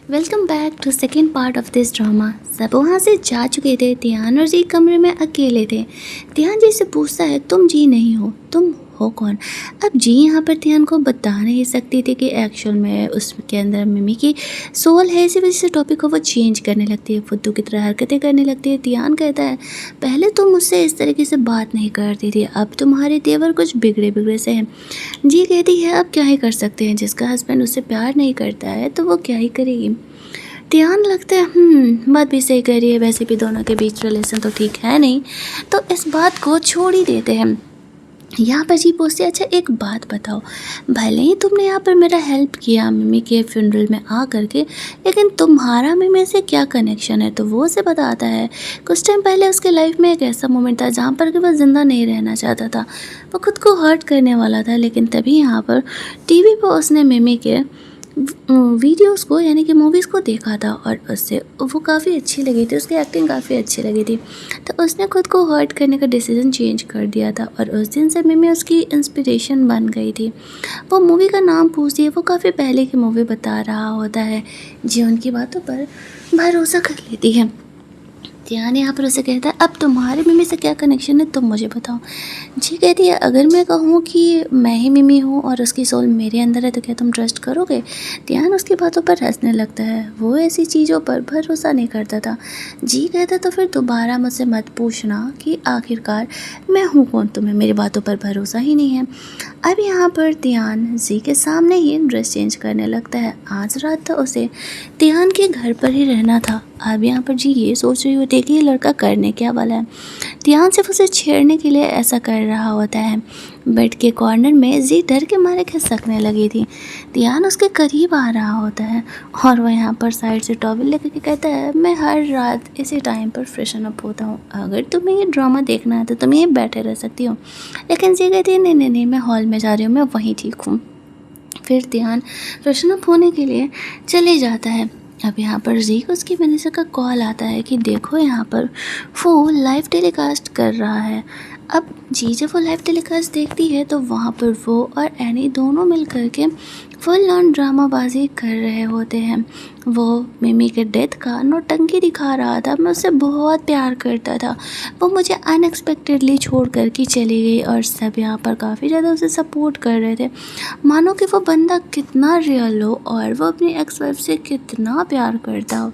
Welcome back to second part of this drama. सब वहाँ से जा चुके थे। ध्यान और जी कमरे में अकेले थे। ध्यान जी से पूछता है, तुम जी नहीं हो, तुम हो कौन? अब जी यहाँ पर ध्यान को बता नहीं सकती थी कि एक्चुअल में उसके अंदर मिमी की सोल है। इसी वजह से टॉपिक को वो चेंज करने लगती है, फुद्दू की तरह हरकतें करने लगती है। ध्यान कहता है, पहले तुम मुझसे इस तरीके से बात नहीं करती थी, अब तुम्हारे तेवर कुछ बिगड़े बिगड़े से हैं। जी कहती है, अब क्या ही कर सकते हैं, जिसका हस्बैंड उससे प्यार नहीं करता है तो वो क्या ही करेगी। ध्यान लगता है बात भी सही कह रही है, वैसे भी दोनों के बीच रिलेशन तो ठीक है नहीं, तो इस बात को छोड़ ही देते हैं। यहाँ पर जी पूछते, अच्छा एक बात बताओ, भले ही तुमने यहाँ पर मेरा हेल्प किया मम्मी के फ्यूनरल में आ करके, लेकिन तुम्हारा मम्मी से क्या कनेक्शन है? तो वो उसे बताता है कुछ टाइम पहले उसके लाइफ में एक ऐसा मोमेंट था जहाँ पर कि वह ज़िंदा नहीं रहना चाहता था, वो खुद को हर्ट करने वाला था। लेकिन तभी यहाँ पर टीवी पर उसने मम्मी के वीडियोस को यानी कि मूवीज़ को देखा था और उससे वो काफ़ी अच्छी लगी थी, उसकी एक्टिंग काफ़ी अच्छी लगी थी, तो उसने खुद को हर्ट करने का डिसीज़न चेंज कर दिया था और उस दिन से मिमी उसकी इंस्पिरेशन बन गई थी। वो मूवी का नाम पूछती है, वो काफ़ी पहले की मूवी बता रहा होता है। जी उनकी बातों पर भरोसा कर लेती है। ध्यान यहाँ पर उसे कहता है, अब तुम्हारे मिमी से क्या कनेक्शन है, तुम मुझे बताओ। जी कहती है, अगर मैं कहूँ कि मैं ही मिमी हूँ और उसकी सोल मेरे अंदर है तो क्या तुम ट्रस्ट करोगे? ध्यान उसकी बातों पर हंसने लगता है, वो ऐसी चीज़ों पर भरोसा नहीं करता था। जी कहता, तो फिर दोबारा मुझसे मत पूछना कि आखिरकार मैं हूँ कौन, तुम्हें मेरी बातों पर भरोसा ही नहीं है। अब यहाँ पर ध्यान जी के सामने ही ड्रेस चेंज करने लगता है। आज रात तो उसे ध्यान के घर पर ही रहना था। अब यहाँ पर जी ये सोच रही होती है कि ये लड़का करने क्या वाला है। ध्यान सिर्फ उसे छेड़ने के लिए ऐसा कर रहा होता है। बेड के कॉर्नर में जी डर के मारे खिसकने लगी थी। ध्यान उसके करीब आ रहा होता है और वह यहाँ पर साइड से टॉवल लेकर के कहता है, मैं हर रात इसी टाइम पर फ्रेशन अप होता हूँ, अगर तुम्हें ये ड्रामा देखना है तो तुम यहीं बैठे रह सकती हो। लेकिन जी कहती है, नहीं नहीं नहीं, मैं हॉल में जा रही हूँ, मैं वहीं ठीक हूँ। फिर ध्यान फ्रेशन अप होने के लिए चले जाता है। अब यहाँ पर जी को उसकी मैनेजर का कॉल आता है कि देखो यहाँ पर वो लाइव टेलीकास्ट कर रहा है। अब जी जब वो लाइव टेलीकास्ट देखती है तो वहाँ पर वो और एनी दोनों मिल कर के फुल ऑन ड्रामाबाजी कर रहे होते हैं। वो मिमी के डेथ का नौटंकी दिखा रहा था, मैं उससे बहुत प्यार करता था, वो मुझे अनएक्सपेक्टेडली छोड़ कर के चली गई और सब यहाँ पर काफ़ी ज़्यादा उसे सपोर्ट कर रहे थे, मानो कि वो बंदा कितना रियल हो और वो अपनी एक्स वाइफ से कितना प्यार करता हो।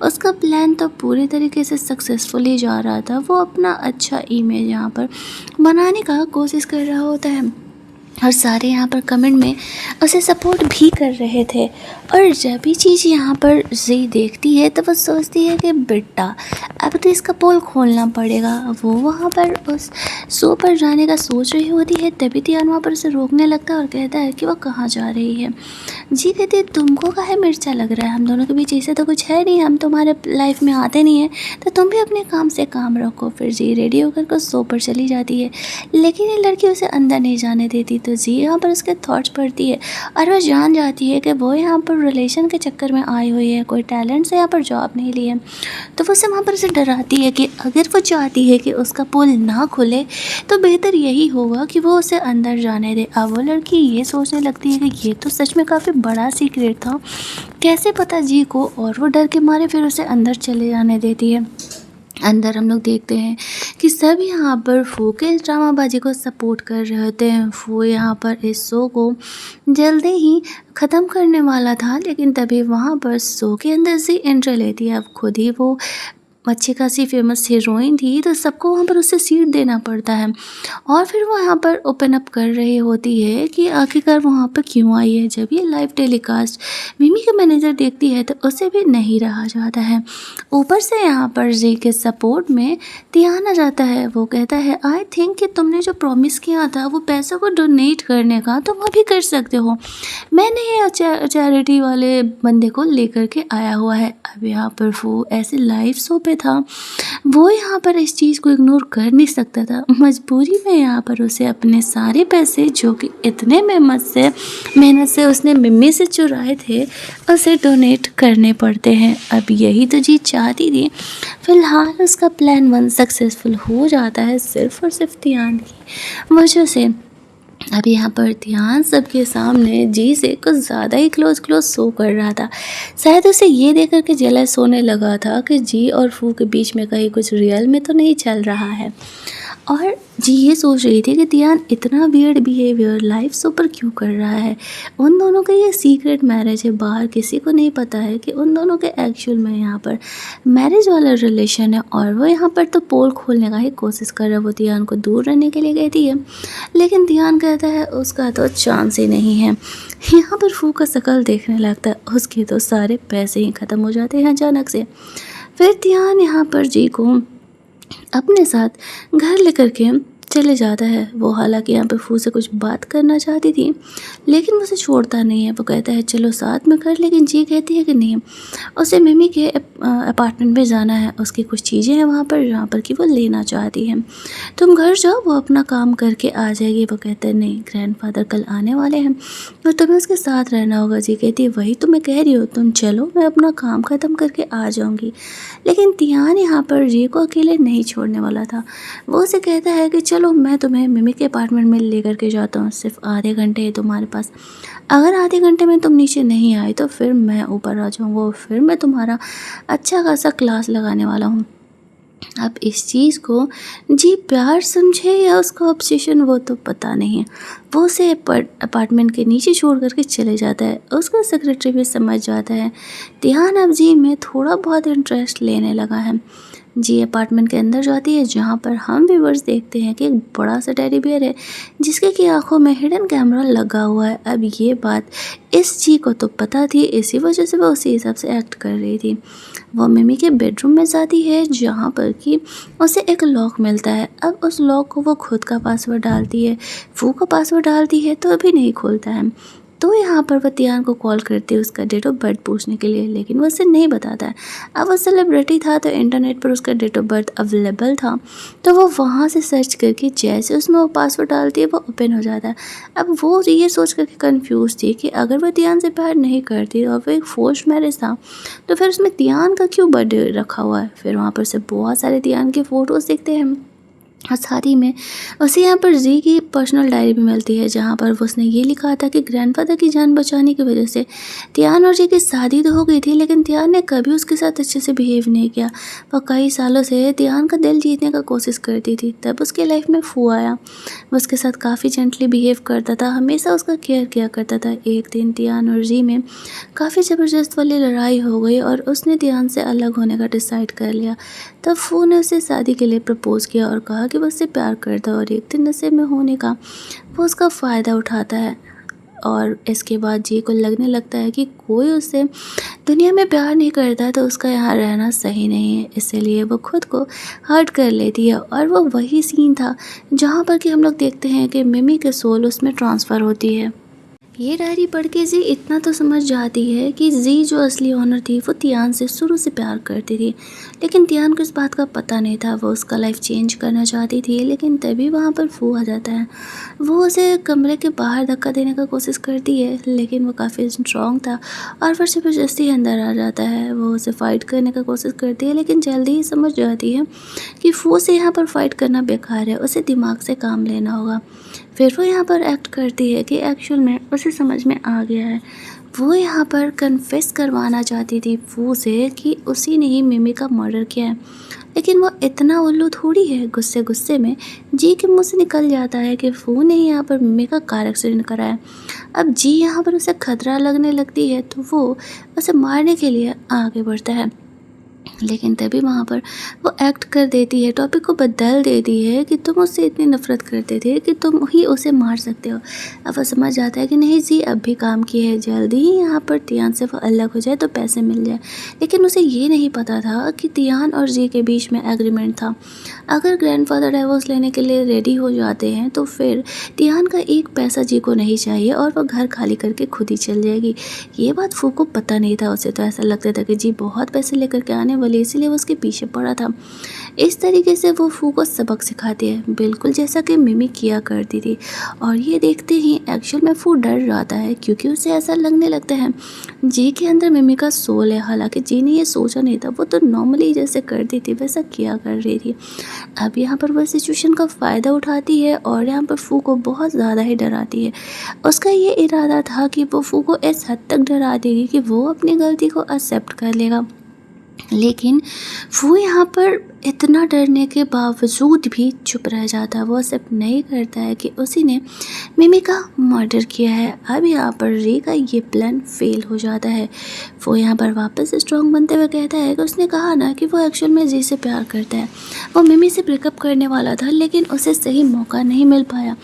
उसका प्लान तो पूरी तरीके से सक्सेसफुली जा रहा था, वो अपना अच्छा इमेज यहाँ पर बनाने का कोशिश कर रहा होता है और सारे यहाँ पर कमेंट में उसे सपोर्ट भी कर रहे थे। और जब भी चीज़ यहाँ पर जी देखती है तो वो सोचती है कि बेटा अब तो इसका पोल खोलना पड़ेगा। वो वहाँ पर उस शो पर जाने का सोच रही होती है, तभी ध्यान वहाँ पर उसे रोकने लगता है और कहता है कि वो कहाँ जा रही है। जी कहती है, तुमको काहे मिर्चा लग रहा है, हम दोनों के बीच ऐसे तो कुछ है नहीं, हम तुम्हारे लाइफ में आते नहीं हैं, तो तुम भी अपने काम से काम रखो। फिर जी रेडी होकर के शो पर चली जाती है, लेकिन ये लड़की उसे अंदर नहीं जाने देती। तो जी यहाँ पर उसके थॉट्स पढ़ती है और वह जान जाती है कि वो यहाँ पर रिलेशन के चक्कर में आई हुई है, कोई टैलेंट से यहाँ पर जॉब नहीं ली है। तो वो उसे वहाँ पर उसे डराती है कि अगर वो चाहती है कि उसका पोल ना खुले तो बेहतर यही होगा कि वो उसे अंदर जाने दे। अब वो लड़की ये सोचने लगती है कि ये तो सच में काफ़ी बड़ा सीक्रेट था, कैसे पता जी को, और वो डर के मारे फिर उसे अंदर चले जाने देती है। अंदर हम लोग देखते हैं कि सब यहाँ पर फू के इस ड्रामाबाजी को सपोर्ट कर रहे होते हैं। फू यहाँ पर इस शो को जल्दी ही ख़त्म करने वाला था, लेकिन तभी वहाँ पर शो के अंदर से एंट्री लेती है। अब खुद ही वो अच्छी खासी फेमस हीरोइन थी, तो सबको वहाँ पर उससे सीट देना पड़ता है और फिर वो यहाँ पर ओपन अप कर रही होती है कि आखिरकार वहाँ पर क्यों आई है। जब ये लाइव टेलीकास्ट मिमी का मैनेजर देखती है तो उसे भी नहीं रहा जाता है। ऊपर से यहाँ पर जी के सपोर्ट में ध्यान आ जाता है। वो कहता है, आई थिंक कि तुमने जो प्रॉमिस किया था वो पैसों को डोनेट करने का, तुम अभी कर सकते हो। मैंने ये चैरिटी वाले बंदे को लेकर के आया हुआ है। अब यहाँ पर वो ऐसे लाइव शो पे था, वो यहाँ पर इस चीज़ को इग्नोर कर नहीं सकता था। मजबूरी में यहाँ पर उसे अपने सारे पैसे जो कि इतने मेहनत से उसने मिम्मी से चुराए थे उसे डोनेट करने पड़ते हैं। अब यही तो जी चाहती थी। फिलहाल उसका प्लान 1 सक्सेसफुल हो जाता है सिर्फ और सिर्फ ध्यान की वजह से। अब यहाँ पर ध्यान सबके सामने जी से कुछ ज़्यादा ही क्लोज क्लोज सो कर रहा था। शायद उसे ये देख कर के जेलस होने लगा था कि जी और फू के बीच में कहीं कुछ रियल में तो नहीं चल रहा है। और जी ये सोच रही थी कि ध्यान इतना वियर्ड बिहेवियर लाइफ सुपर क्यों कर रहा है। उन दोनों का ये सीक्रेट मैरिज है, बाहर किसी को नहीं पता है कि उन दोनों के एक्चुअल में यहाँ पर मैरिज वाला रिलेशन है। और वो यहाँ पर तो पोल खोलने का ही कोशिश कर रहा है। वो ध्यान को दूर रहने के लिए कहती है, लेकिन ध्यान कहता है उसका तो चांस ही नहीं है। यहाँ पर फू का शकल देखने लगता है, उसके तो सारे पैसे ही ख़त्म हो जाते हैं अचानक से। फिर ध्यान यहाँ पर जी को अपने साथ घर लेकर के चले जाता है। वो हालांकि यहाँ पे फू से कुछ बात करना चाहती थी, लेकिन वो उसे छोड़ता नहीं है। वो कहता है चलो साथ में कर, लेकिन जी कहती है कि नहीं, उसे मिमी के अपार्टमेंट में जाना है। उसकी कुछ चीज़ें हैं वहाँ पर जहाँ पर कि वो लेना चाहती है। तुम घर जाओ, वो अपना काम करके आ जाएगी। वो कहता है नहीं, ग्रैंडफादर कल आने वाले हैं और तुम्हें उसके साथ रहना होगा। जी कहती है वही तो मैं कह रही हूँ, तुम चलो, मैं अपना काम ख़त्म करके आ जाऊँगी। लेकिन ध्यान यहाँ पर जी को अकेले नहीं छोड़ने वाला था। वो उसे कहता है कि चलो मैं तुम्हें मिमी के अपार्टमेंट में लेकर के जाता हूँ, सिर्फ आधे घंटे है तुम्हारे पास। अगर आधे घंटे में तुम नीचे नहीं आए तो फिर मैं ऊपर आ जाऊँगा और फिर मैं तुम्हारा अच्छा खासा क्लास लगाने वाला हूँ। अब इस चीज़ को जी प्यार समझे या उसका ऑब्सेशन वो तो पता नहीं है। वो उसे अपार्टमेंट के नीचे छोड़ करके चले जाता है। उसका सेक्रेटरी भी समझ जाता है। ध्यान अब जी में थोड़ा बहुत इंटरेस्ट लेने लगा है। जी अपार्टमेंट के अंदर जाती है, जहाँ पर हम व्यूवर्स देखते हैं कि एक बड़ा सा टेडी बियर है जिसके की आंखों में हिडन कैमरा लगा हुआ है। अब ये बात इस जी को तो पता थी, इसी वजह से वो उसी हिसाब से एक्ट कर रही थी। वो मिमी के बेडरूम में जाती है, जहाँ पर कि उसे एक लॉक मिलता है। अब उस लॉक को वो खुद का पासवर्ड डालती है, फू का पासवर्ड डालती है तो अभी नहीं खुलता है। तो यहाँ पर वो तियान को कॉल करती है उसका डेट ऑफ बर्थ पूछने के लिए, लेकिन वो उसे नहीं बताता है। अब वो सेलिब्रिटी था तो इंटरनेट पर उसका डेट ऑफ बर्थ अवेलेबल था, तो वो वहाँ से सर्च करके जैसे उसमें वो पासवर्ड डालती है वो ओपन हो जाता है। अब वो ये सोच करके कन्फ्यूज़ थी कि अगर वो तियान से प्यार नहीं करती और वो एक फोर्स मैरिज था, तो फिर उसमें तियान का क्यों बर्थडे रखा हुआ है। फिर वहाँ पर से बहुत सारे तियान के फ़ोटोज़ दिखते हैं हम। और साथ ही में उसे यहाँ पर जी की पर्सनल डायरी भी मिलती है, जहाँ पर उसने ये लिखा था कि ग्रैंडफादर की जान बचाने की वजह से तियान और जी की शादी तो हो गई थी, लेकिन तियान ने कभी उसके साथ अच्छे से बिहेव नहीं किया। वो कई सालों से तियान का दिल जीतने का कोशिश करती थी। तब उसके लाइफ में फू आया, वो उसके साथ काफ़ी जेंटली बिहेव करता था, हमेशा उसका केयर किया करता था। एक दिन तियान और जी में काफ़ी ज़बरदस्त वाली लड़ाई हो गई और उसने तियान से अलग होने का डिसाइड कर लिया। तब फू ने उसे शादी के लिए प्रपोज़ किया और कहा कि वो उससे प्यार करता है और एक दिन नशे में होने का वो उसका फ़ायदा उठाता है। और इसके बाद जी को लगने लगता है कि कोई उससे दुनिया में प्यार नहीं करता है तो उसका यहाँ रहना सही नहीं है, इसीलिए वो खुद को हर्ट कर लेती है। और वो वही सीन था जहाँ पर कि हम लोग देखते हैं कि मिमी के सोल उसमें ट्रांसफ़र होती है। ये डायरी पढ़ के जी इतना तो समझ जाती है कि जी जो असली ओनर थी वो तियान से शुरू से प्यार करती थी, लेकिन तियान को इस बात का पता नहीं था। वो उसका लाइफ चेंज करना चाहती थी, लेकिन तभी वहाँ पर फू आ जाता है। वो उसे कमरे के बाहर धक्का देने का कोशिश करती है, लेकिन वो काफ़ी स्ट्रॉन्ग था और फिर ज़बरदस्ती अंदर आ जाता है। वो उसे फाइट करने का कोशिश करती है, लेकिन जल्दी ही समझ जाती है कि फू से यहाँ पर फाइट करना बेकार है, उसे दिमाग से काम लेना होगा। फिर वो यहाँ पर एक्ट करती है कि एक्चुअल में उसे समझ में आ गया है। वो यहाँ पर कन्फेस करवाना चाहती थी फू से कि उसी ने ही मिमी का मर्डर किया है, लेकिन वो इतना उल्लू थोड़ी है। गुस्से गुस्से में जी के मुंह से निकल जाता है कि फू ने यहाँ पर मिमी का कार एक्सीडेंट कराया। अब जी यहाँ पर उसे खतरा लगने लगती है तो वो उसे मारने के लिए आगे बढ़ता है, लेकिन तभी वहाँ पर वो एक्ट कर देती है, टॉपिक को बदल देती है कि तुम उससे इतनी नफरत करते थे कि तुम ही उसे मार सकते हो। अब वो समझ जाता है कि नहीं जी अब भी काम की है, जल्दी ही यहाँ पर तियान से वो अलग हो जाए तो पैसे मिल जाए। लेकिन उसे ये नहीं पता था कि तियान और जी के बीच में एग्रीमेंट था। अगर ग्रैंडफादर डाइवोर्स लेने के लिए रेडी हो जाते हैं तो फिर तियान का एक पैसा जी को नहीं चाहिए और वो घर खाली करके खुद ही चल जाएगी। ये बात फू को पता नहीं था। उसे तो ऐसा लगता था कि जी बहुत पैसे लेकर के आने वाली, इसीलिए वो उसके पीछे पड़ा था। इस तरीके से वो फू को सबक सिखाती है, बिल्कुल जैसा कि मिमी किया करती थी। और ये देखते ही एक्चुअल में फू डर जाता है, क्योंकि उसे ऐसा लगने लगता है जी के अंदर मिमी का सोल है। हालांकि जी ने ये सोचा नहीं था, वो तो नॉर्मली जैसे करती थी वैसा किया कर रही थी। अब यहाँ पर वह सिचुएशन का फ़ायदा उठाती है और यहाँ पर फू को बहुत ज़्यादा ही डराती है। उसका ये इरादा था कि वो फू को इस हद तक डरा देगी कि वो अपनी गलती को एक्सेप्ट कर लेगा, लेकिन वो यहाँ पर इतना डरने के बावजूद भी चुप रह जाता है। वो एक्सेप्ट नहीं करता है कि उसी ने मिमी का मर्डर किया है। अब यहाँ पर रे का ये प्लान फेल हो जाता है। वो यहाँ पर वापस स्ट्रॉन्ग बनते हुए कहता है कि उसने कहा ना कि वो एक्चुअल में जी से प्यार करता है। वो मिमी से ब्रेकअप करने वाला था, लेकिन उसे सही मौका नहीं मिल पाया।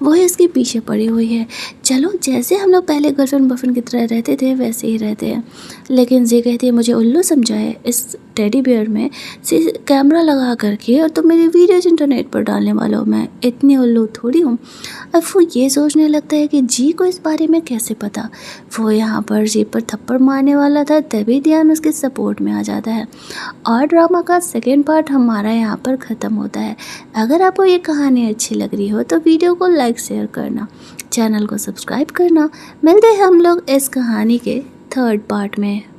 वो ही इसके पीछे पड़ी हुई है। चलो, जैसे हम लोग पहले गर्लफ्रेंड बॉयफ्रेंड की तरह रहते थे वैसे ही रहते हैं। लेकिन जी कहती है मुझे उल्लू समझाए इस टेडी बियर में कैमरा लगा करके, और तुम मेरी वीडियोज इंटरनेट पर डालने वाले हो। मैं इतनी उल्लू थोड़ी हूँ। अब वो ये सोचने लगता है कि जी को इस बारे में कैसे पता। वो यहाँ पर जी पर थप्पड़ मारने वाला था, तभी ध्यान उसके सपोर्ट में आ जाता है और ड्रामा का सेकेंड पार्ट हमारा यहाँ पर ख़त्म होता है। अगर आपको ये कहानी अच्छी लग रही हो तो वीडियो को लाइक शेयर करना, चैनल को सब्सक्राइब करना। मिलते हैं हम लोग इस कहानी के थर्ड पार्ट में।